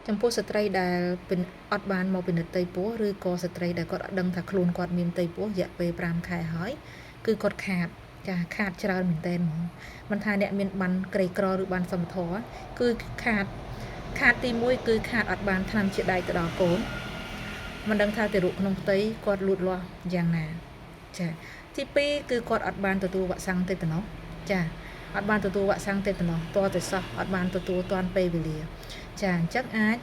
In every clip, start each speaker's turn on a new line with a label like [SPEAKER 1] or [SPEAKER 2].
[SPEAKER 1] ចំពោះស្ត្រីដែលអត់បានមកពិនិត្យផ្ទៃពោះឬក៏ស្ត្រីដែលគាត់អត់ដឹងថាខ្លួនគាត់មានផ្ទៃពោះរយៈពេល5ខែហើយគឺគាត់ខាតចាខាតច្រើនមែនទែនហ្មងមិនថាអ្នកមានបានក្រីក្រឬបានសមធម៌គឺខាតទី1គឺខាតអត់បានថ្នាំជាដៃទៅដល់កូនមិនដឹងថាទារកក្នុងផ្ទៃគាត់លូតលាស់យ៉ាងណាចាទី2គឺគាត់អត់បានទទួលវ៉ាក់សាំងតេតាណូសចាអត់បានទទួលវ៉ាក់សាំងតេតាណូសតតែសោះអត់បានទទួលទាន់ពេលវេលាចាអញ្ចឹងអាច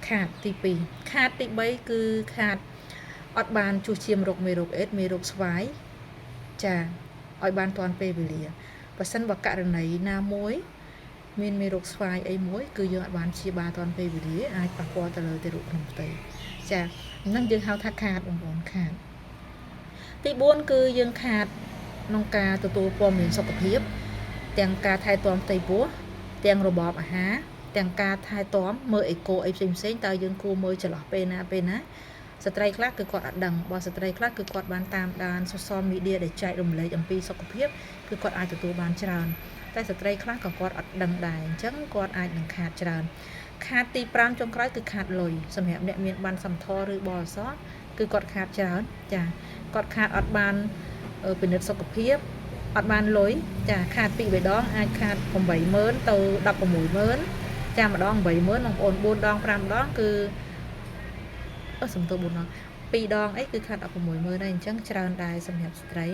[SPEAKER 1] ខាតទី2ខាតទី3គឺខាតអត់បានជួសជុលរោគមេរោគអេដមេរោគស្វាយចាឲ្យបានទាន់ពេលវេលាបើសិនបើករណីណាមួយមានមេរោគស្វាយអីមួយគឺយើងអត់បានព្យាបាលទាន់ពេលវេលាអាចប៉ះពាល់ទៅលើទារកក្នុងផ្ទៃចាហ្នឹងយើងហៅថាខាតបងប្អូនខាតទី4គឺយើងខាតក្នុងការទទួលព័ត៌មានសុខភាពទាំងការថែទាំផ្ទៃពោះទាំងរបបអាហារទាំងការថែទាំមើលអេកូអីផ្សេងៗតើយើងគួរមើលចន្លោះពេលណាស្ត្រីខ្លះគឺគាត់អត់ដឹងបើស្ត្រីខ្លះគឺគាត់បានតាមដាន social media ដែលចែករំលែកអំពីសុខភាពគឺគាត់អាចទទួលបានច្រើនតែស្ត្រីខ្លះក៏គាត់អត់ដឹងដែរអញ្ចឹងគាត់អាចនឹងខាតច្រើនខាតទី5ចុងក្រោយគឺខាតលុយសម្រាប់អ្នកមានបានសម្ធរឬបអសគឺគាត់ខាតច្រើនចាគាត់ខាតអត់បានពិនិត្យសុខភាពអត់បានលុយចាខាតពី3ដងអាចខាត80000ទៅ160,000ចាម្ដង80000បងប្អូន4ដង5ដងគឺសំទោស4ដង2ដងអីគឺខាត160000ដែរអញ្ចឹងច្រើនដែរសម្រាប់ស្ត្រី